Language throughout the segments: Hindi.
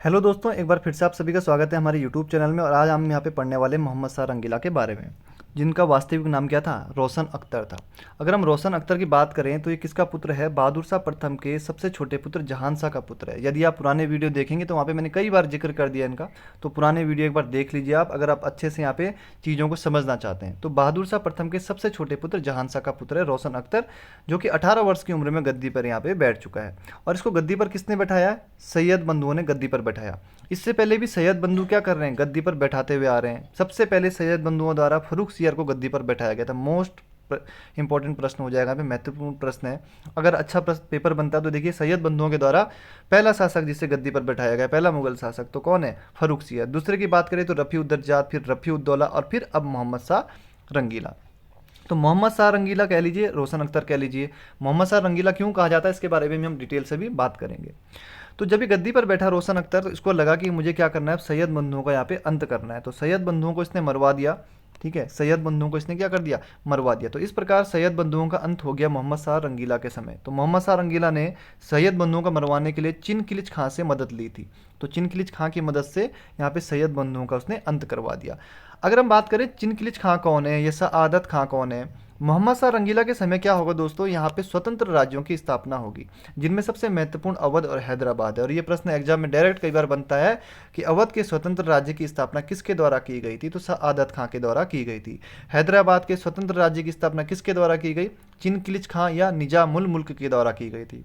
हेलो दोस्तों, एक बार फिर से आप सभी का स्वागत है हमारे यूट्यूब चैनल में। और आज हम यहाँ पे पढ़ने वाले मोहम्मद शाह रंगीला के बारे में, जिनका वास्तविक नाम क्या था? रोशन अख्तर था। अगर हम रोशन अख्तर की बात करें तो ये किसका पुत्र है? बहादुर शाह प्रथम के सबसे छोटे पुत्र जहान शाह का पुत्र है। यदि आप पुराने वीडियो देखेंगे तो वहाँ पे मैंने कई बार जिक्र कर दिया इनका, तो पुराने वीडियो एक बार देख लीजिए आप, अगर आप अच्छे से यहाँ पे चीज़ों को समझना चाहते हैं। तो बहादुर शाह प्रथम के सबसे छोटे पुत्र जहान शाह का पुत्र है रोशन अख्तर, जो कि 18 वर्ष की उम्र में गद्दी पर यहाँ पे बैठ चुका है। और इसको गद्दी पर किसने बैठाया है? सैयद बंधुओं ने गद्दी पर बैठाया। इससे पहले भी सैयद बंधु क्या कर रहे हैं? गद्दी पर बैठाते हुए आ रहे हैं। सबसे पहले सैयद बंधुओं द्वारा फर्रुख सियार को गद्दी पर बैठाया गया था। मोस्ट इंपॉर्टेंट प्रश्न हो जाएगा, महत्वपूर्ण प्रश्न है। अगर अच्छा पेपर बनता है तो देखिए, सैयद बंधुओं के द्वारा पहला शासक जिसे गद्दी पर बैठाया गया, पहला मुगल शासक, तो कौन है? फर्रुख सियार। दूसरे की बात करें तो रफ़ी उद दर्जात, फिर रफ़ी उद दौला, और फिर अब मोहम्मद शाह रंगीला। तो मोहम्मद शाह रंगीला कह लीजिए, रोशन अख्तर कह लीजिए, मोहम्मद शाह रंगीला क्यों कहा जाता है इसके बारे में भी हम डिटेल से भी बात करेंगे। तो जब ये गद्दी पर बैठा रोशन अख्तर, तो इसको लगा कि मुझे क्या करना है, सैयद बंधुओं का यहाँ पे अंत करना है। तो सैयद बंधुओं को इसने मरवा दिया। ठीक है, सैयद बंधुओं को इसने क्या कर दिया? मरवा दिया। तो इस प्रकार सैयद बंधुओं का अंत हो गया मोहम्मद शाह रंगीला के समय। तो मोहम्मद शाह रंगीला ने सैयद बंधुओं का मरवाने के लिए चिनकिलिच खां से मदद ली थी। तो चिनकिलिच खां की मदद से यहाँ पे सैयद बंधुओं का उसने अंत करवा दिया। अगर हम बात करें चिनकिलिच खां कौन है, या सआदत खां कौन है, मोहम्मद शाह रंगीला के समय क्या होगा दोस्तों, यहाँ पे स्वतंत्र राज्यों की स्थापना होगी, जिनमें सबसे महत्वपूर्ण अवध और हैदराबाद है। और ये प्रश्न एग्जाम में डायरेक्ट कई बार बनता है कि अवध के स्वतंत्र राज्य की स्थापना किसके द्वारा की गई थी? तो सआदत खां के द्वारा की गई थी। हैदराबाद के स्वतंत्र राज्य की स्थापना किसके द्वारा की गई? चिनकिलिच खां या निजामुल मुल्क के द्वारा की गई थी।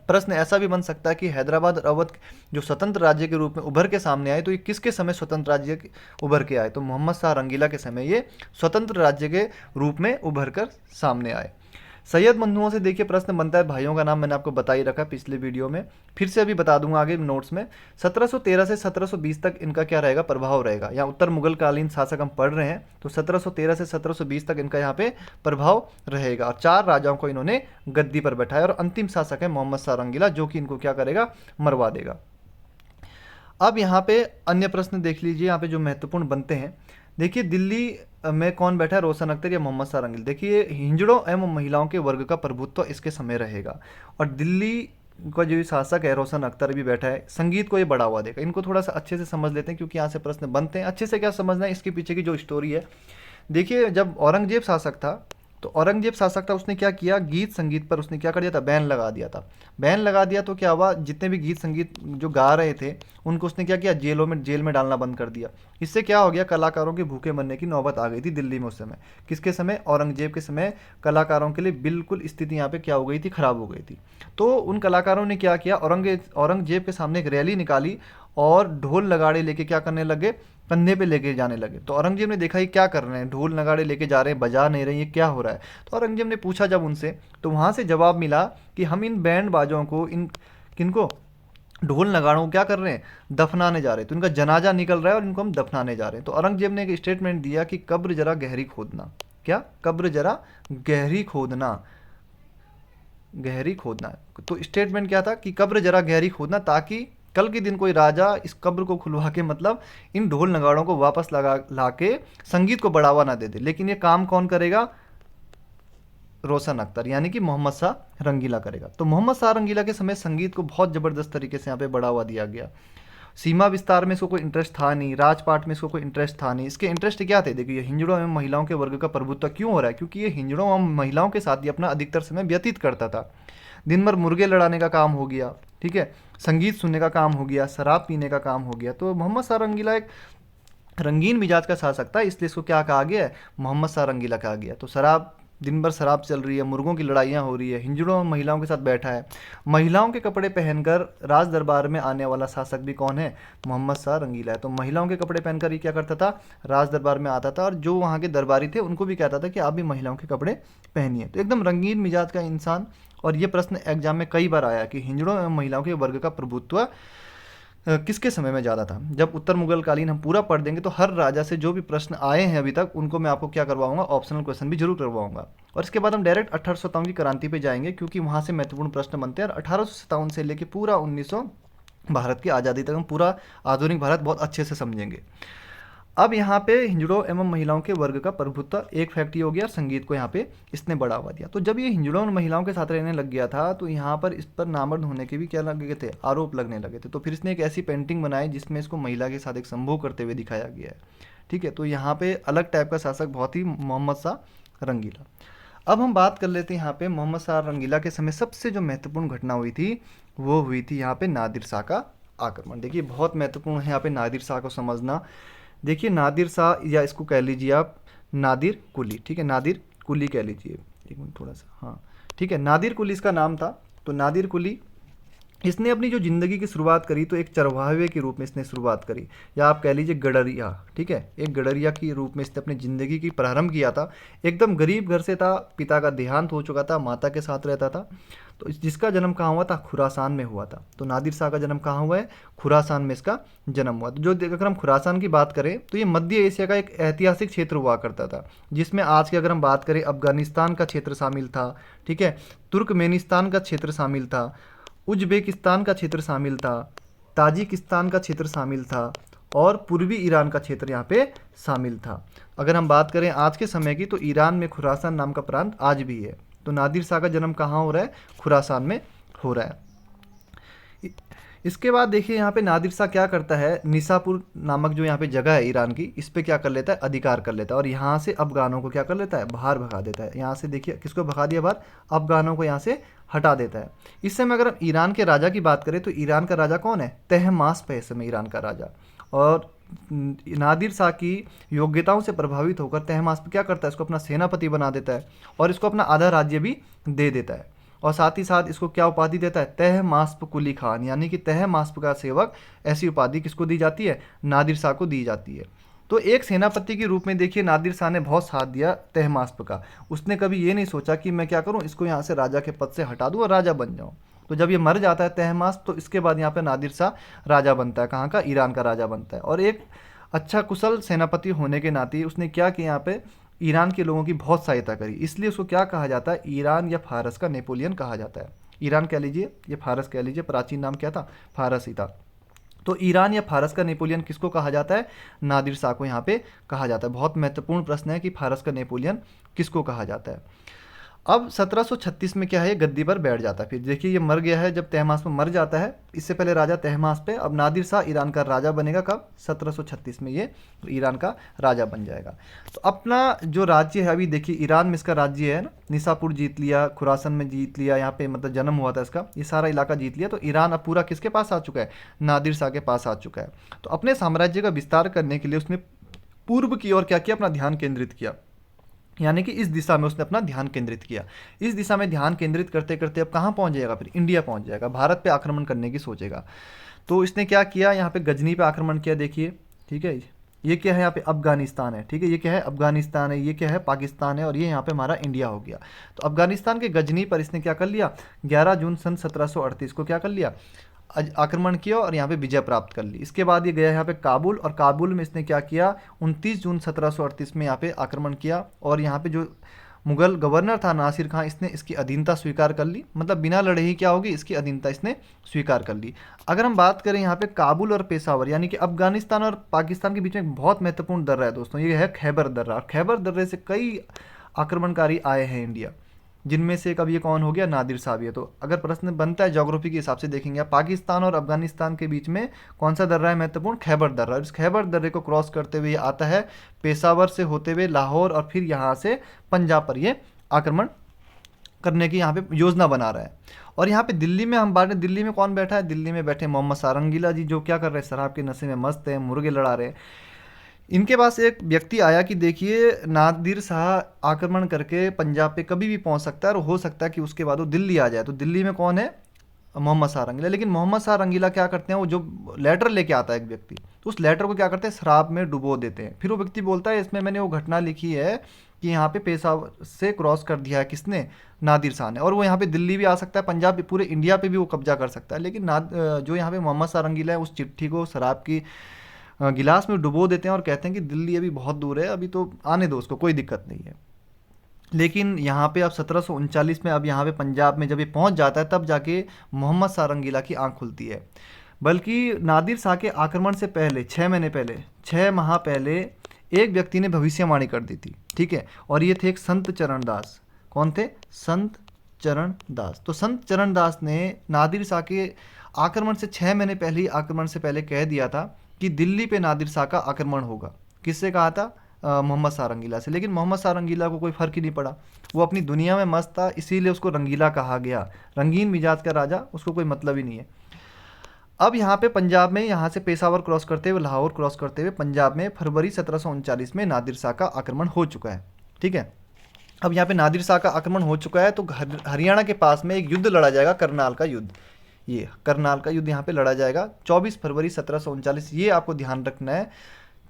प्रश्न ऐसा भी बन सकता है कि हैदराबाद और अवध जो स्वतंत्र राज्य के रूप में उभर के सामने आए, तो ये किसके समय स्वतंत्र राज्य उभर के आए? तो मोहम्मद शाह रंगीला के समय ये स्वतंत्र राज्य के रूप में उभर कर सामने आए। सैयद बंधुओं से देखिए प्रश्न बनता है, भाइयों का नाम मैंने आपको बता ही रखा पिछले वीडियो में, फिर से अभी बता दूंगा आगे नोट्स में। 1713 से 1720 तक इनका क्या रहेगा? प्रभाव रहेगा। यहाँ उत्तर मुगल कालीन शासक हम पढ़ रहे हैं, तो 1713 से 1720 तक इनका यहाँ पे प्रभाव रहेगा। और 4 राजाओं को इन्होंने गद्दी पर बैठाया, और अंतिम शासक है मोहम्मद शाह रंगीला, जो कि इनको क्या करेगा? मरवा देगा। अब यहाँ पे अन्य प्रश्न देख लीजिए, यहाँ पे जो महत्वपूर्ण बनते हैं। देखिए, दिल्ली में कौन बैठा है? रोशन अख्तर या मोहम्मद शाह रंगीला। देखिए, हिंजड़ों एवं महिलाओं के वर्ग का प्रभुत्व इसके समय रहेगा। और दिल्ली का जो शासक है रोशन अख्तर भी बैठा है, संगीत को ये बढ़ावा देगा। इनको थोड़ा सा अच्छे से समझ लेते हैं, क्योंकि यहाँ से प्रश्न बनते हैं। अच्छे से क्या समझना है, इसके पीछे की जो स्टोरी है। देखिए, जब औरंगजेब शासक था, तो औरंगजेब शासक था, उसने क्या किया, गीत संगीत पर उसने क्या कर दिया था? बैन लगा दिया था। बैन लगा दिया तो क्या हुआ, जितने भी गीत संगीत जो गा रहे थे उनको उसने क्या किया? जेल में डालना बंद कर दिया। इससे क्या हो गया, कलाकारों के भूखे मरने की नौबत आ गई थी दिल्ली में उस समय। किसके समय? औरंगजेब के समय। कलाकारों के लिए बिल्कुल स्थिति यहाँ पे क्या हो गई थी? खराब हो गई थी। तो उन कलाकारों ने क्या किया, औरंगजेब के सामने एक रैली निकाली, और ढोल नगाड़े लेके क्या करने लगे? कंधे पे लेके जाने लगे। तो औरंगजेब ने देखा ये क्या कर रहे हैं, ढोल नगाड़े लेके जा रहे हैं, बजा नहीं रहे, ये क्या हो रहा है? तो औरंगजेब ने पूछा जब उनसे, तो वहाँ से जवाब मिला कि हम इन बैंड बाजों को, इन किनको, ढोल नगाड़ों को क्या कर रहे हैं? दफनाने जा रहे हैं। तो इनका जनाजा निकल रहा है और इनको हम दफनाने जा रहे हैं। तो औरंगजेब ने एक स्टेटमेंट दिया कि कब्र जरा गहरी खोदना। क्या? कब्र जरा गहरी खोदना, गहरी खोदना। तो स्टेटमेंट क्या था कि कब्र जरा गहरी खोदना, ताकि कल के दिन कोई राजा इस कब्र को खुलवा के, मतलब इन ढोल नगाड़ों को वापस लगा ला के संगीत को बढ़ावा ना दे दे। लेकिन ये काम कौन करेगा? रोशन अख्तर, यानी कि मोहम्मद शाह रंगीला करेगा। तो मोहम्मद शाह रंगीला के समय संगीत को बहुत ज़बरदस्त तरीके से यहाँ पे बढ़ावा दिया गया। सीमा विस्तार में इसको कोई इंटरेस्ट था नहीं, राजपाट में इसको कोई इंटरेस्ट था नहीं। इसके इंटरेस्ट क्या थे? देखिए, हिंजड़ों एवं महिलाओं के वर्ग का प्रभुत्व क्यों हो रहा है? क्योंकि ये हिंजड़ों एवं महिलाओं के साथ ही अपना अधिकतर समय व्यतीत करता था। दिन भर मुर्गे लड़ाने का काम हो गया, ठीक है, संगीत सुनने का काम हो गया, शराब पीने का काम हो गया। तो मोहम्मद शाह रंगीला एक रंगीन मिजाज का शासक था, इसलिए इसको क्या कहा गया है? मोहम्मद शाह रंगीला कहा गया। तो शराब, दिन भर शराब चल रही है, मुर्गों की लड़ाइयाँ हो रही है, हिंजड़ों और महिलाओं के साथ बैठा है। महिलाओं के कपड़े पहनकर राज दरबार में आने वाला शासक भी कौन है? मोहम्मद शाह रंगीला है। तो महिलाओं के कपड़े पहनकर ये क्या करता था? राज दरबार में आता था, और जो वहाँ के दरबारी थे उनको भी कहता था कि आप भी महिलाओं के कपड़े पहनिए। तो एकदम रंगीन मिजाज का इंसान। और ये प्रश्न एग्जाम में कई बार आया कि हिंजड़ों एवं महिलाओं के वर्ग का प्रभुत्व किसके समय में ज़्यादा था। जब उत्तर मुगल कालीन हम पूरा पढ़ देंगे तो हर राजा से जो भी प्रश्न आए हैं अभी तक, उनको मैं आपको क्या करवाऊंगा? ऑप्शनल क्वेश्चन भी जरूर करवाऊंगा। और इसके बाद हम डायरेक्ट 1857 की क्रांति पे जाएंगे, क्योंकि वहाँ से महत्वपूर्ण प्रश्न बनते हैं। और 1857 से लेकर पूरा 1900 भारत की आज़ादी तक हम पूरा आधुनिक भारत बहुत अच्छे से समझेंगे। अब यहाँ पे हिंजड़ों एवं महिलाओं के वर्ग का प्रभुत्व एक फैक्ट ये हो गया, संगीत को यहाँ पे इसने बढ़ावा दिया। तो जब ये हिंजड़ों और महिलाओं के साथ रहने लग गया था तो यहाँ पर इस पर नामर्द होने के भी क्या लगे थे, आरोप लगने लगे थे। तो फिर इसने एक ऐसी पेंटिंग बनाई जिसमें इसको महिला के साथ एक संभोग करते हुए दिखाया गया है। ठीक है, तो यहाँ पे अलग टाइप का शासक बहुत ही मोहम्मद शाह रंगीला। अब हम बात कर लेते हैं यहाँ पे मोहम्मद शाह रंगीला के समय सबसे जो महत्वपूर्ण घटना हुई थी वो हुई थी यहाँ पे नादिर शाह का आक्रमण। देखिए बहुत महत्वपूर्ण है यहाँ पे नादिर शाह को समझना। देखिए नादिर शाह, या इसको कह लीजिए आप नादिर कुली, ठीक है, नादिर कुली कह लीजिए। एक मिनट थोड़ा सा, हाँ ठीक है, नादिर कुली इसका नाम था। तो नादिर कुली इसने अपनी जो ज़िंदगी की शुरुआत करी तो एक चरवाहे के रूप में इसने शुरुआत करी, या आप कह लीजिए गडरिया, ठीक है, एक गडरिया के रूप में इसने अपनी ज़िंदगी की प्रारंभ किया था। एकदम गरीब घर से था, पिता का देहांत हो चुका था, माता के साथ रहता था। तो जिसका जन्म कहाँ हुआ था, खुरासान में हुआ था। तो नादिर शाह का जन्म कहाँ हुआ है, खुरासान में इसका जन्म हुआ। तो जो अगर हम खुरासान की बात करें तो ये मध्य एशिया का एक ऐतिहासिक क्षेत्र हुआ करता था, जिसमें आज की अगर हम बात करें अफगानिस्तान का क्षेत्र शामिल था, ठीक है, तुर्कमेनिस्तान का क्षेत्र शामिल था, उज्बेकिस्तान का क्षेत्र शामिल था, ताजिकिस्तान का क्षेत्र शामिल था, और पूर्वी ईरान का क्षेत्र यहाँ पे शामिल था। अगर हम बात करें आज के समय की तो ईरान में खुरासान नाम का प्रांत आज भी है। तो नादिर शाह का जन्म कहाँ हो रहा है, खुरासान में हो रहा है। इसके बाद देखिए यहाँ पे नादिर शाह क्या करता है, निसापुर नामक जो यहाँ पे जगह है ईरान की, इस पे क्या कर लेता है, अधिकार कर लेता है, और यहाँ से अफगानों को क्या कर लेता है, बाहर भगा देता है। यहाँ से देखिए किसको भगा दिया बाहर, अफगानों को यहाँ से हटा देता है। इस समय अगर हम ईरान के राजा की बात करें तो ईरान का राजा कौन है, तहमास्प है इस समय ईरान का राजा। और नादिर शाह की योग्यताओं से प्रभावित होकर तहमास्प क्या करता है, इसको अपना सेनापति बना देता है और इसको अपना आधा राज्य भी दे देता है। और साथ ही साथ इसको क्या उपाधि देता है, तहमास्प कुली खान, यानी कि तहमास्प का सेवक। ऐसी उपाधि किसको दी जाती है, नादिर शाह को दी जाती है। तो एक सेनापति के रूप में देखिए नादिर शाह ने बहुत साथ दिया तहमास्प का। उसने कभी ये नहीं सोचा कि मैं क्या करूं, इसको यहाँ से राजा के पद से हटा दूं और राजा बन जाऊं। तो जब ये मर जाता है तहमास्प तो इसके बाद यहाँ पे नादिर शाह राजा बनता है, कहाँ का, ईरान का राजा बनता है। और एक अच्छा कुशल सेनापति होने के नाते उसने क्या किया, यहाँ पे ईरान के लोगों की बहुत सहायता करी। इसलिए उसको क्या कहा जाता है, ईरान या फारस का नेपोलियन कहा जाता है। ईरान कह लीजिए, ये फारस कह लीजिए, प्राचीन नाम क्या था, फारस ही था। तो ईरान या फारस का नेपोलियन किसको कहा जाता है, नादिर शाह को यहाँ पे कहा जाता है। बहुत महत्वपूर्ण प्रश्न है कि फारस का नेपोलियन किसको कहा जाता है। अब 1736 में क्या है, ये गद्दी पर बैठ जाता है। फिर देखिए ये मर गया है, जब तहमास्प मर जाता है, इससे पहले राजा तहमास्प है, अब नादिर शाह ईरान का राजा बनेगा। कब, 1736 में ये ईरान का राजा बन जाएगा। तो अपना जो राज्य है, अभी देखिए ईरान में इसका राज्य है ना, निसापुर जीत लिया, खुरासन में जीत लिया, यहाँ पे मतलब जन्म हुआ था इसका, ये सारा इलाका जीत लिया। तो ईरान अब पूरा किसके पास आ चुका है, नादिर शाह के पास आ चुका है। तो अपने साम्राज्य का विस्तार करने के लिए उसने पूर्व की ओर क्या किया, अपना ध्यान केंद्रित किया, यानी कि इस दिशा में उसने अपना ध्यान केंद्रित किया। इस दिशा में ध्यान केंद्रित करते करते अब कहाँ पहुँच जाएगा, फिर इंडिया पहुँच जाएगा, भारत पे आक्रमण करने की सोचेगा। तो इसने क्या किया, यहाँ पे गजनी पे आक्रमण किया। देखिए ठीक है, ये क्या है, यहाँ पे अफगानिस्तान है, ठीक है, ये क्या है, अफगानिस्तान है, ये क्या है, पाकिस्तान है, और ये यहाँ पे हमारा इंडिया हो गया। तो अफगानिस्तान के गजनी पर इसने क्या कर लिया, 11 जून सन 1738 को क्या कर लिया, आक्रमण किया और यहाँ पे विजय प्राप्त कर ली। इसके बाद ये गया यहाँ पे काबुल, और काबुल में इसने क्या किया, 29 जून 1738 में यहाँ पे आक्रमण किया, और यहाँ पे जो मुगल गवर्नर था नासिर खां, इसने इसकी अधीनता स्वीकार कर ली। मतलब बिना लड़े ही क्या होगी, इसकी अधीनता इसने स्वीकार कर ली। अगर हम बात करें यहाँ पे काबुल और पेशावर, यानी कि अफगानिस्तान और पाकिस्तान के बीच में बहुत महत्वपूर्ण दर्रा है दोस्तों, ये है खैबर दर्रा। खैबर दर्रे से कई आक्रमणकारी आए हैं इंडिया, जिनमें से कब ये कौन हो गया, नादिर शाह भी है। तो अगर प्रश्न बनता है ज्योग्राफी के हिसाब से देखेंगे, पाकिस्तान और अफगानिस्तान के बीच में कौन सा दर्रा है महत्वपूर्ण, खैबर दर्रा। इस खैबर दर्रे को क्रॉस करते हुए आता है पेशावर से होते हुए लाहौर, और फिर यहाँ से पंजाब पर ये आक्रमण करने की यहाँ पे योजना बना रहा है। और यहाँ पे दिल्ली में हम बात, दिल्ली में कौन बैठा है, दिल्ली में बैठे मोहम्मद शाह रंगीला जी, जो क्या कर रहे हैं, शराब के नशे में मस्त हैं, मुर्गे लड़ा रहे हैं। इनके पास एक व्यक्ति आया कि देखिए नादिर शाह आक्रमण करके पंजाब पे कभी भी पहुंच सकता है, और हो सकता है कि उसके बाद वो दिल्ली आ जाए। तो दिल्ली में कौन है, मोहम्मद शाह रंगीला। लेकिन मोहम्मद शाह रंगीला क्या करते हैं, वो जो लेटर लेके आता है एक व्यक्ति, तो उस लेटर को क्या करते हैं, शराब में डुबो देते हैं। फिर वो व्यक्ति बोलता है इसमें मैंने वो घटना लिखी है कि यहाँ पे पेशावर से क्रॉस कर दिया है किसने, नादिर शाह ने, और वो यहाँ पे दिल्ली भी आ सकता है, पंजाब भी, पूरे इंडिया पे भी वो कब्जा कर सकता है। लेकिन जो यहाँ पे मोहम्मद शाह रंगीला है, उस चिट्ठी को शराब की गिलास में डुबो देते हैं और कहते हैं कि दिल्ली अभी बहुत दूर है, अभी तो आने दो उसको, कोई दिक्कत नहीं है। लेकिन यहाँ पे अब 1739 में अब यहाँ पे पंजाब में जब ये पहुँच जाता है, तब जाके मोहम्मद शाह रंगीला की आंख खुलती है। बल्कि नादिर शाह के आक्रमण से पहले 6 महीने पहले, 6 माह पहले एक व्यक्ति ने भविष्यवाणी कर दी थी, ठीक है, और ये थे एक संत चरणदास। कौन थे? संत चरणदास। तो संत चरणदास ने नादिर शाह के आक्रमण से 6 महीने पहले ही, आक्रमण से पहले कह दिया था कि दिल्ली पे नादिर शाह का आक्रमण होगा। किससे कहा था? मोहम्मद शाह रंगीला से। लेकिन मोहम्मद शाह रंगीला को कोई फ़र्क ही नहीं पड़ा, वो अपनी दुनिया में मस्त था, इसीलिए उसको रंगीला कहा गया। रंगीन मिजाज का राजा, उसको कोई मतलब ही नहीं है। अब यहाँ पे पंजाब में, यहाँ से पेशावर क्रॉस करते हुए, लाहौर क्रॉस करते हुए पंजाब में फरवरी 1739 में नादिर शाह का आक्रमण हो चुका है, ठीक है। अब यहाँ पे नादिर शाह का आक्रमण हो चुका है, तो हरियाणा के पास में एक युद्ध लड़ा जाएगा, करनाल का युद्ध। ये करनाल का युद्ध यहाँ पे लड़ा जाएगा 24 फरवरी 1739, ये आपको ध्यान रखना है।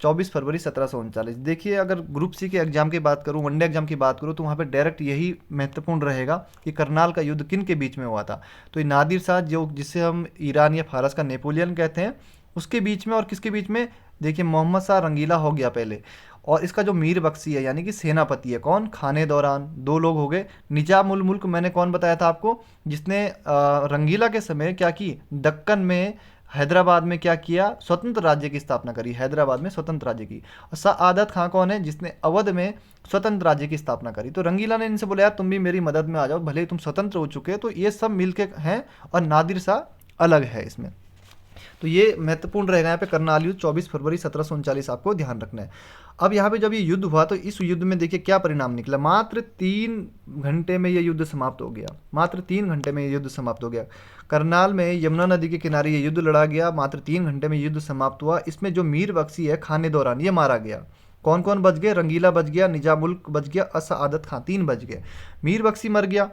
24 फरवरी 1739। देखिए, अगर ग्रुप सी के एग्जाम की बात करूँ, वनडे एग्जाम की बात करूँ, तो वहाँ पे डायरेक्ट यही महत्वपूर्ण रहेगा कि करनाल का युद्ध किन के बीच में हुआ था। तो ये नादिर शाह, जो जिसे हम ईरान या फारस का नेपोलियन कहते हैं, उसके बीच में, और किसके बीच में? देखिए, मोहम्मद शाह रंगीला हो गया पहले, और इसका जो मीर बख्शी है यानी कि सेनापति है, कौन? खाने दौरान। 2 लोग हो गए। निजाम उल मुल्क मैंने कौन बताया था आपको, जिसने रंगीला के समय क्या की? दक्कन में, हैदराबाद में क्या किया? स्वतंत्र राज्य की स्थापना करी, हैदराबाद में स्वतंत्र राज्य की। और सआदत खां कौन है? जिसने अवध में स्वतंत्र राज्य की स्थापना करी। तो रंगीला ने इनसे बोला, यार तुम भी मेरी मदद में आ जाओ, भले ही तुम स्वतंत्र हो चुके हो। तो ये सब मिलके हैं, और नादिर शाह अलग है इसमें। तो ये महत्वपूर्ण रहेगा यहाँ पे करनाल युद्ध 24 फरवरी 1739, आपको ध्यान रखना है। अब यहाँ पे जब ये युद्ध हुआ, तो इस युद्ध में देखिए क्या परिणाम निकला। मात्र 3 घंटे में ये युद्ध समाप्त हो गया, मात्र 3 घंटे में ये युद्ध समाप्त हो गया। करनाल में यमुना नदी के किनारे ये युद्ध लड़ा गया, मात्र 3 घंटे में युद्ध समाप्त हुआ। इसमें जो मीर बख्शी है, खाने दौरान, ये मारा गया। कौन कौन बच गए? रंगीला बच गया, निजामुल्क बच गया, असआदत खां, 3 बच गए। मीर बख्शी मर गया।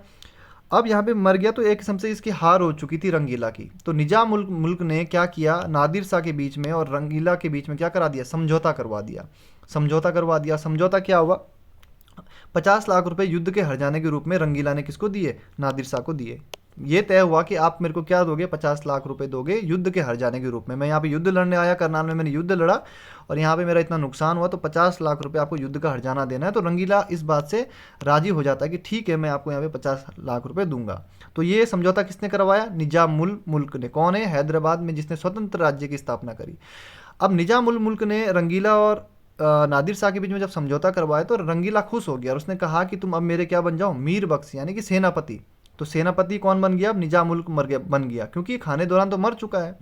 अब यहाँ पे मर गया, तो एक किस्म से इसकी हार हो चुकी थी रंगीला की। तो निजाम मुल्क ने क्या किया? नादिर शाह के बीच में और रंगीला के बीच में क्या करा दिया? समझौता करवा दिया। समझौता करवा दिया। समझौता क्या हुआ? 50 लाख रुपए युद्ध के हर्जाने के रूप में रंगीला ने किसको दिए? नादिर शाह को दिए। ये तय हुआ कि आप मेरे को क्या दोगे? 50 लाख रुपए दोगे युद्ध के हर्जाने के रूप में। मैं यहाँ पे युद्ध लड़ने आया, करनाल में मैंने युद्ध लड़ा, और यहाँ पे मेरा इतना नुकसान हुआ, तो 50 लाख रुपए आपको युद्ध का हर्जाना देना है। तो रंगीला इस बात से राजी हो जाता है कि ठीक है, मैं आपको यहाँ पे 50 लाख रुपए दूंगा। तो ये समझौता किसने करवाया? निजाम उल मुल्क ने। कौन है? हैदराबाद में जिसने स्वतंत्र राज्य की स्थापना करी। अब निजाम उल मुल्क ने रंगीला और नादिर शाह के बीच में जब समझौता करवाया, तो रंगीला खुश हो गया, और उसने कहा कि तुम अब मेरे क्या बन जाओ? मीर बख्श, यानी कि सेनापति। तो सेनापति कौन बन गया? अब निजाम उल मुल्क बन गया, क्योंकि खाने दौरान तो मर चुका है।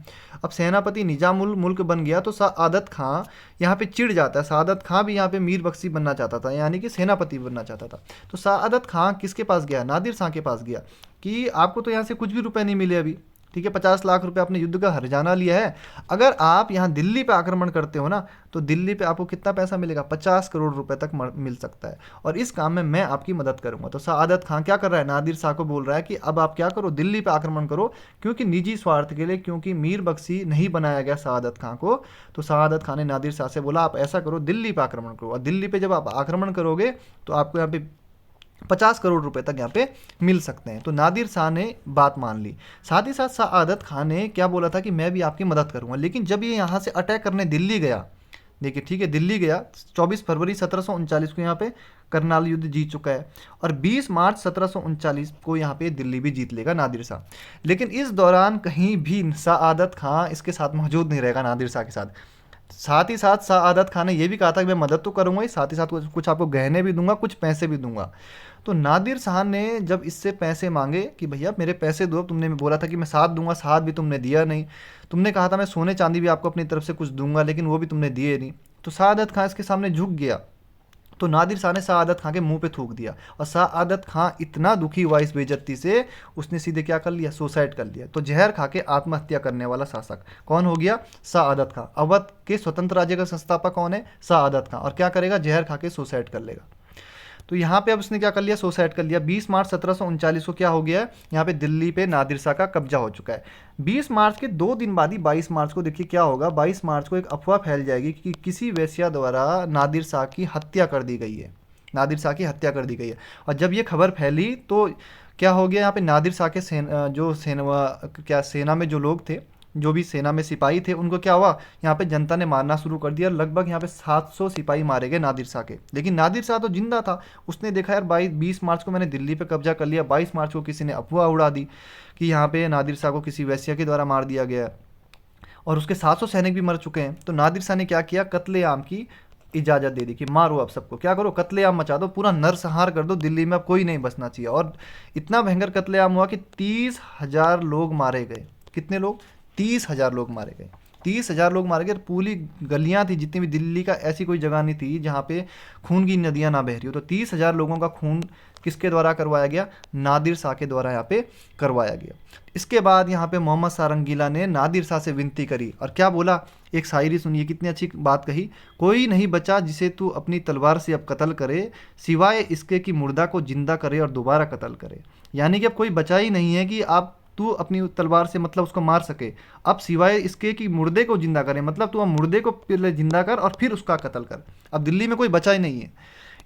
अब सेनापति निजाम उल मुल्क बन गया, तो सआदत खां यहाँ पे चिढ़ जाता है। सआदत खां भी यहाँ पे मीर बख्शी बनना चाहता था, यानी कि सेनापति बनना चाहता था। तो सआदत खां किसके पास गया? नादिर शाह के पास गया कि आपको तो यहाँ से कुछ भी रुपए नहीं मिले अभी, ठीक है, 50 लाख रुपए आपने युद्ध का हर्जाना लिया है। अगर आप यहाँ दिल्ली पे आक्रमण करते हो ना, तो दिल्ली पे आपको कितना पैसा मिलेगा? 50 करोड़ रुपए तक मिल सकता है, और इस काम में मैं आपकी मदद करूंगा। तो सआदत खां क्या कर रहा है? नादिर शाह को बोल रहा है कि अब आप क्या करो? दिल्ली पे आक्रमण करो, क्योंकि निजी स्वार्थ के लिए, क्योंकि मीर बख्शी नहीं बनाया गया सआदत खां को। तो सआदत खां ने नादिर शाह से बोला, आप ऐसा करो, दिल्ली पे आक्रमण करो, और दिल्ली पे जब आप आक्रमण करोगे तो आपको यहाँ पे 50 करोड़ रुपए तक यहाँ पे मिल सकते हैं। तो नादिर शाह ने बात मान ली। साथ ही साथ सआदत खान ने क्या बोला था कि मैं भी आपकी मदद करूंगा। लेकिन जब ये यहाँ से अटैक करने दिल्ली गया, देखिए, ठीक है, दिल्ली गया, 24 फरवरी 1739 को यहाँ पे करनाल युद्ध जीत चुका है, और 20 मार्च 1739 को यहाँ पे दिल्ली भी जीत लेगा नादिर शाह। लेकिन इस दौरान कहीं भी सआदत खां इसके साथ मौजूद नहीं रहेगा, नादिर शाह के साथ। साथ ही साथ सआदत खान ने यह भी कहा था कि मैं मदद तो करूंगा ही, साथ ही साथ कुछ आपको गहने भी दूंगा, कुछ पैसे भी दूंगा। तो नादिर शाह ने जब इससे पैसे मांगे कि भैया मेरे पैसे दो, तुमने बोला था कि मैं साथ दूंगा, साथ भी तुमने दिया नहीं। तुमने कहा था मैं सोने चांदी भी आपको अपनी तरफ से कुछ दूंगा, लेकिन वो भी तुमने दिए नहीं। तो सआदत खान इसके सामने झुक गया। तो नादिर शाह ने सआदत खां के मुंह पे थूक दिया, और सआदत खां इतना दुखी हुआ इस बेइज्जती से, उसने सीधे क्या कर लिया? सुसाइड कर लिया। तो जहर खा के आत्महत्या करने वाला शासक कौन हो गया? सआदत खां। अवध के स्वतंत्र राज्य का संस्थापक कौन है? सआदत खां। और क्या करेगा? जहर खा के सुसाइड कर लेगा। तो यहाँ पे अब उसने क्या कर लिया? सुसाइड कर लिया। 20 मार्च 1739 को क्या हो गया है? यहाँ पे दिल्ली पे नादिर शाह का कब्जा हो चुका है। 20 मार्च के 2 दिन बाद ही 22 मार्च को देखिए क्या होगा। 22 मार्च को एक अफवाह फैल जाएगी कि किसी वेश्या द्वारा नादिर शाह की हत्या कर दी गई है। नादिर शाह की हत्या कर दी गई है। और जब ये खबर फैली तो क्या हो गया? यहाँ पे नादिर शाह के सेना में जो लोग थे, जो भी सेना में सिपाही थे, उनको क्या हुआ? यहाँ पे जनता ने मारना शुरू कर दिया। लगभग यहाँ पे 700 सिपाही मारे गए नादिर शाह के। लेकिन नादिर शाह तो जिंदा था। उसने देखा यार 20 मार्च को मैंने दिल्ली पे कब्जा कर लिया, 22 मार्च को किसी ने अफवाह उड़ा दी कि यहाँ पे नादिर शाह को किसी वेश्या के द्वारा मार दिया गया। और उसके 700 सैनिक भी मर चुके हैं। तो नादिर शाह ने क्या किया, कत्लेआम की इजाज़त दे दी कि मारो अब सबको, क्या करो, कत्लेआम मचा दो, पूरा नरसंहार कर दो, दिल्ली में अब कोई नहीं बचना चाहिए। और इतना भयंकर कत्लेआम हुआ कि 30,000 लोग मारे गए। कितने लोग? 30,000 लोग मारे गए। 30,000 लोग मारे गए। पूरी गलियां थी जितनी भी दिल्ली का, ऐसी कोई जगह नहीं थी जहाँ पे खून की नदियाँ ना बह रही हो। तो 30,000 लोगों का खून किसके द्वारा करवाया गया? नादिर शाह के द्वारा यहाँ पे करवाया गया। इसके बाद यहाँ पे मोहम्मद शाह रंगीला ने नादिर शाह से विनती करी और क्या बोला? एक शायरी सुनिए, कितनी अच्छी बात कही। कोई नहीं बचा जिसे तू अपनी तलवार से अब कत्ल करे, सिवाय इसके कि मुर्दा को जिंदा करे और दोबारा कत्ल करे। यानी कि अब कोई बचा ही नहीं है कि आप तू अपनी तलवार से मतलब उसको मार सके, अब सिवाय इसके कि मुर्दे को जिंदा करे, मतलब तू अब मुर्दे को पहले जिंदा कर और फिर उसका कत्ल कर। अब दिल्ली में कोई बचा ही नहीं है।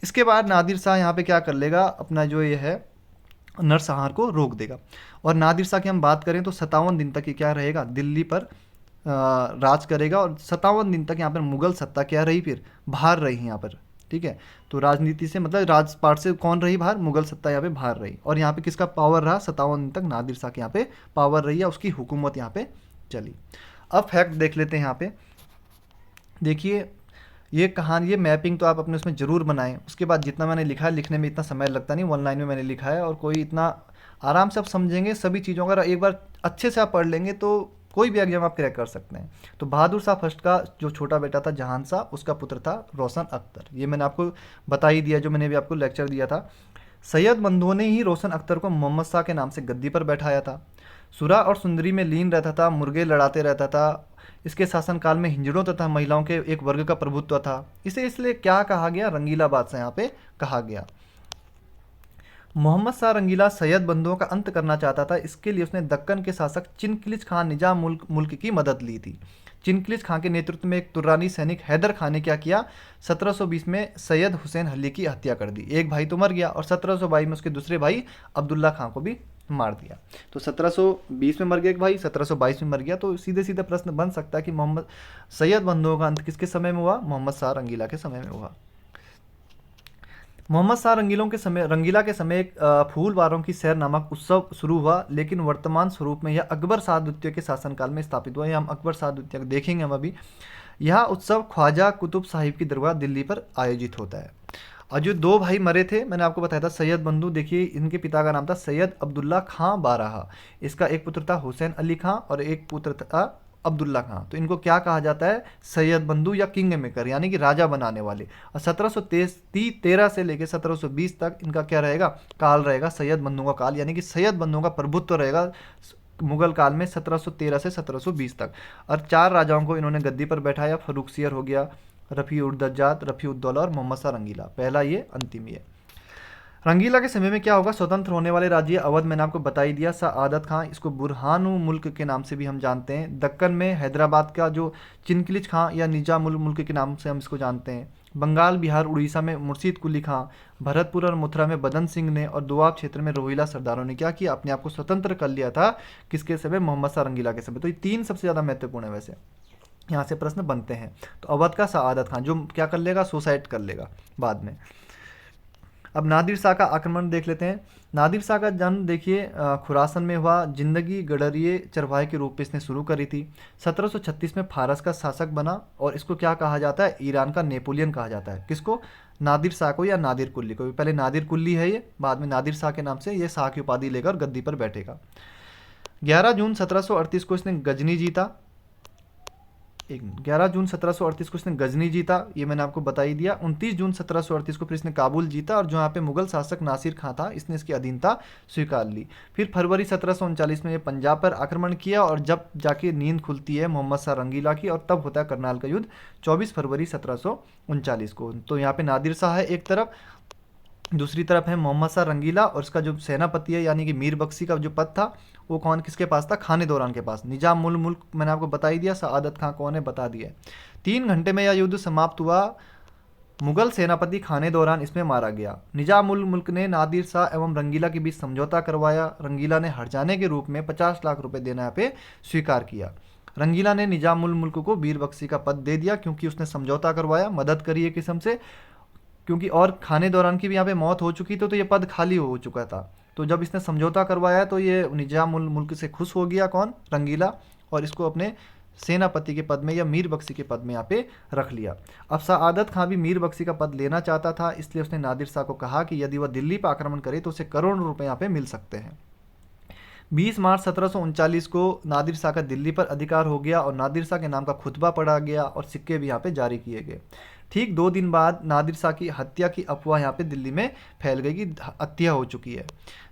इसके बाद नादिर शाह यहाँ पे क्या कर लेगा, अपना जो ये है नरसंहार को रोक देगा। और नादिर शाह की हम बात करें तो 57 दिन तक ये क्या रहेगा, दिल्ली पर राज करेगा। और 57 दिन तक यहाँ पर मुगल सत्ता क्या रही, फिर बाहर रही यहाँ पर। ठीक है, तो राजनीति से मतलब राजपाट से कौन रही बाहर? मुगल सत्ता यहाँ पे बाहर रही। और यहाँ पे किसका पावर रहा? 57 दिन तक नादिर शाह के यहाँ पे पावर रही है, उसकी हुकूमत यहाँ पे चली। अब फैक्ट देख लेते हैं यहाँ पे। देखिए, ये कहानी, ये मैपिंग तो आप अपने उसमें ज़रूर बनाएं। उसके बाद जितना मैंने लिखा है, लिखने में इतना समय लगता नहीं, 1 लाइन में मैंने लिखा है और कोई इतना आराम से आप समझेंगे सभी चीज़ों का। एक बार अच्छे से आप पढ़ लेंगे तो कोई भी एग्जाम आप क्रैक कर सकते हैं। तो बहादुर शाह फर्स्ट का जो छोटा बेटा था जहान शाह, उसका पुत्र था रोशन अख्तर। ये मैंने आपको बता ही दिया, जो मैंने भी आपको लेक्चर दिया था। सैयद बंधुओं ने ही रोशन अख्तर को मोहम्मद शाह के नाम से गद्दी पर बैठाया था। सुरा और सुंदरी में लीन रहता था, मुर्गे लड़ाते रहता था। इसके शासनकाल में हिंजड़ों तथा महिलाओं के एक वर्ग का प्रभुत्व था। इसे इसलिए क्या कहा गया? रंगीला बादशाह यहाँ पे कहा गया। मोहम्मद शाह रंगीला सैयद बंधुओं का अंत करना चाहता था। इसके लिए उसने दक्कन के शासक चिनकिलिच खान निजाम मुल्क की मदद ली थी। चिनकिलिच खान के नेतृत्व में एक तुर्रानी सैनिक हैदर खान ने क्या किया? 1720 में सैयद हुसैन अली की हत्या कर दी। एक भाई तो मर गया और 1722 में उसके दूसरे भाई अब्दुल्ला खान को भी मार दिया। तो 1720 में मर गया एक भाई, 1722 में मर गया। तो सीधे सीधे प्रश्न बन सकता है कि मोहम्मद सैयद बंधुओं का अंत किसके समय में हुआ? मोहम्मद शाह रंगीला के समय में हुआ। मोहम्मद शाह रंगीला के समय एक फूलवारों की सैर नामक उत्सव शुरू हुआ, लेकिन वर्तमान स्वरूप में यह अकबर शाह द्वितीय के शासनकाल में स्थापित हुआ। यह हम अकबर शाह द्वितीय देखेंगे हम अभी। यह उत्सव ख्वाजा कुतुब साहिब की दरगाह दिल्ली पर आयोजित होता है। और जो 2 भाई मरे थे, मैंने आपको बताया था सैयद बंधु, देखिए इनके पिता का नाम था सैयद अब्दुल्ला खां बाराहा। इसका एक पुत्र था हुसैन अली खां और एक पुत्र था अब्दुल्ला खां। तो इनको क्या कहा जाता है? सैयद बंधु या किंग मेकर, यानी कि राजा बनाने वाले। और 1713 से लेकर 1720 तक इनका क्या रहेगा? काल रहेगा, सैयद बंधुओं का काल, यानी कि सैयद बंधुओं का प्रभुत्व रहेगा मुगल काल में 1713 से 1720 तक। और 4 राजाओं को इन्होंने गद्दी पर बैठाया। फर्रुखसियर हो गया, रफ़ी उद दज्जात, रफ़ी उद दौला और मोहम्मद शाह रंगीला। पहला ये, अंतिम ये। रंगीला के समय में क्या होगा? स्वतंत्र होने वाले राज्य अवध मैंने आपको बता ही दिया। सआदत खां, इसको बुरहानु मुल्क के नाम से भी हम जानते हैं। दक्कन में हैदराबाद का जो चिनकिलिच खां या निजामुल मुल्क के नाम से हम इसको जानते हैं। बंगाल, बिहार, उड़ीसा में मुर्शीद कुली खां। भरतपुर और मथुरा में बदन सिंह ने और दोआब क्षेत्र में रोहिला सरदारों ने क्या किया? अपने आप को स्वतंत्र कर लिया था। किसके समय? मोहम्मद शाह रंगीला के समय। तो ये 3 सबसे ज़्यादा महत्वपूर्ण है। वैसे यहाँ से प्रश्न बनते हैं। तो अवध का सआदत खान जो क्या कर लेगा? सुसाइड कर लेगा बाद में। अब नादिर शाह का आक्रमण देख लेते हैं। नादिर शाह का जन्म देखिए खुरासन में हुआ। जिंदगी गडरिए चरवाहे के रूप में इसने शुरू करी थी। 1736 में फारस का शासक बना और इसको क्या कहा जाता है? ईरान का नेपोलियन कहा जाता है। किसको? नादिर शाह को या नादिर कुल्ली को। पहले नादिर कुल्ली है ये, बाद में नादिर शाह के नाम से ये शाह की उपाधि लेकर गद्दी पर बैठेगा। 11 जून 1738 को इसने गजनी जीता। 11 जून 1738 को इसने गजनी जीता, ये मैंने आपको बता ही दिया। 29 जून 1738 को फिर इसने काबुल जीता और जो यहाँ पे मुगल शासक नासिर खां था, इसने इसकी अधीनता स्वीकार ली। फिर फरवरी 1739 में ये पंजाब पर आक्रमण किया और जब जाके नींद खुलती है मोहम्मद शाह रंगीला की और तब होता है करनाल का युद्ध 24 फरवरी 1739 को। तो यहाँ पे नादिर शाह है एक तरफ, दूसरी तरफ है मोहम्मद शाह रंगीला और इसका जो सेनापति है यानी कि मीर बख्शी का जो पद था वो कौन किसके पास था? खाने दौरान के पास। निजाम उल मुल्क मैंने आपको बता ही दिया। सआदत खां कौन है? बता दिया। 3 घंटे में यह युद्ध समाप्त हुआ। मुगल सेनापति खाने दौरान इसमें मारा गया। निजाम उल मुल्क ने नादिर शाह एवं रंगीला के बीच समझौता करवाया। रंगीला ने हर्जाने के रूप में 50 लाख रुपए देना यहाँ पे स्वीकार किया। रंगीला ने निजाम उल मुल्क को मीर बख्शी का पद दे दिया क्योंकि उसने समझौता करवाया, मदद करी एक किस्म से, क्योंकि और खाने दौरान की भी यहाँ पे मौत हो चुकी थी तो ये पद खाली हो चुका था। तो जब इसने समझौता करवाया तो ये निजाम उल मुल्क से खुश हो गया। कौन? रंगीला। और इसको अपने सेनापति के पद में या मीर बख्शी के पद में यहाँ पे रख लिया। अब सआदत खां भी मीर बख्शी का पद लेना चाहता था, इसलिए उसने नादिर शाह को कहा कि यदि वह दिल्ली पर आक्रमण करे तो उसे करोड़ों रुपए यहाँ पे मिल सकते हैं। 20 मार्च 1739 को नादिर शाह का दिल्ली पर अधिकार हो गया और नादिर शाह के नाम का खुतबा पढ़ा गया और सिक्के भी यहाँ पे जारी किए गए। ठीक 2 दिन बाद नादिर शाह की हत्या की अफवाह यहाँ पे दिल्ली में फैल गई कि हत्या हो चुकी है,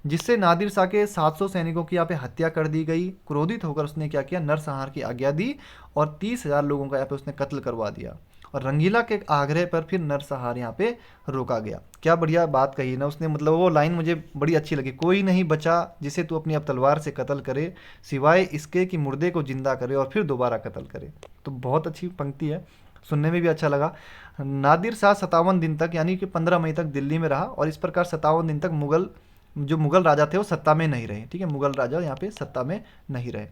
जिससे नादिर शाह के 700 सैनिकों की यहाँ पे हत्या कर दी गई। क्रोधित होकर उसने क्या किया, नरसंहार की आज्ञा दी और 30,000 लोगों का यहाँ पे उसने कत्ल करवा दिया और रंगीला के आग्रह पर फिर नरसंहार यहाँ पे रोका गया। क्या बढ़िया बात कही ना उसने, मतलब वो लाइन मुझे बड़ी अच्छी लगी, कोई नहीं बचा जिसे तू अपनी अब तलवार से कत्ल करे, सिवाय इसके कि मुर्दे को जिंदा करे और फिर दोबारा कत्ल करे। तो बहुत अच्छी पंक्ति है, सुनने में भी अच्छा लगा। नादिर शाह 57 दिन तक यानी कि 15 मई तक दिल्ली में रहा और इस प्रकार 57 दिन तक मुगल राजा थे वो सत्ता में नहीं रहे। ठीक है, मुगल राजा यहाँ पे सत्ता में नहीं रहे।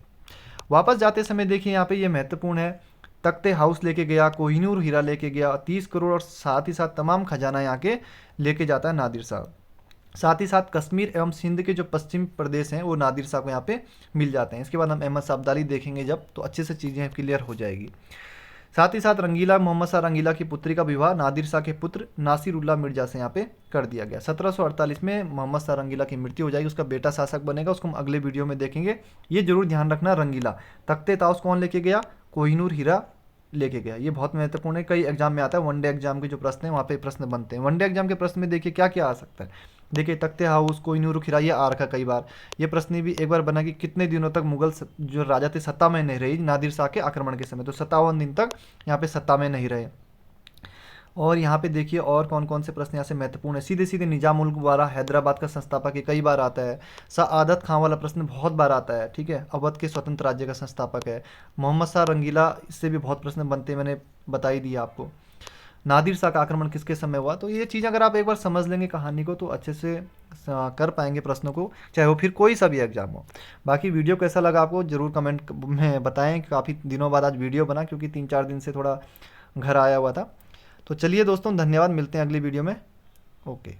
वापस जाते समय देखिए यहाँ पे ये महत्वपूर्ण है, तख्ते हाउस लेके गया, कोहिनूर हीरा लेके गया, 30 करोड़ और साथ ही साथ तमाम खजाना यहाँ के लेके जाता है नादिर शाह। साथ ही साथ कश्मीर एवं सिंध के जो पश्चिम प्रदेश हैं वो नादिर शाह को यहाँ पे मिल जाते हैं। इसके बाद हम अहमद शाह अब्दाली देखेंगे जब, तो अच्छे से चीज़ें क्लियर हो जाएगी। साथ ही साथ रंगीला, मोहम्मद शाह रंगीला की पुत्री का विवाह नादिर शाह के पुत्र नासिरुल्लाह मिर्जा से यहाँ पे कर दिया गया। 1748 में मोहम्मद शाह रंगीला की मृत्यु हो जाएगी, उसका बेटा शासक बनेगा, उसको हम अगले वीडियो में देखेंगे। ये जरूर ध्यान रखना, रंगीला तख्ते ताउस कौन लेके गया, कोहिनूर हीरा लेके गया। ये बहुत महत्वपूर्ण है, कई एग्जाम में आता है, वनडे एग्जाम के जो प्रश्न है वहाँ पे प्रश्न बनते हैं। वनडे एग्जाम के प्रश्न में देखिए क्या क्या आ सकता है, देखिए तख्ते हाउस, कोहिनूर हीरा, ये आ रखा कई बार। ये प्रश्न भी एक बार बना कि कितने दिनों तक मुगल जो राजा थे सत्ता में नहीं रही नादिर शाह के आक्रमण के समय, तो 57 दिन तक यहाँ पे सत्ता में नहीं रहे। और यहाँ पे देखिए और कौन कौन से प्रश्न यहाँ से महत्वपूर्ण है। सीधे सीधे निजाम उल गुवारा हैदराबाद का संस्थापक है, कई बार आता है। सआदत खां वाला प्रश्न बहुत बार आता है। ठीक है, अवध के स्वतंत्र राज्य का संस्थापक है। मोहम्मद शाह रंगीला, इससे भी बहुत प्रश्न बनते हैं, मैंने बता ही दिया आपको। नादिर शाह का आक्रमण किसके समय हुआ, तो ये चीज़ अगर आप एक बार समझ लेंगे कहानी को तो अच्छे से कर पाएंगे प्रश्नों को, चाहे वो फिर कोई सा भी एग्जाम हो। बाकी वीडियो कैसा लगा आपको जरूर कमेंट में बताएं। काफ़ी दिनों बाद आज वीडियो बना, क्योंकि 3-4 दिन से थोड़ा घर आया हुआ था। तो चलिए दोस्तों, धन्यवाद, मिलते हैं अगली वीडियो में। ओके।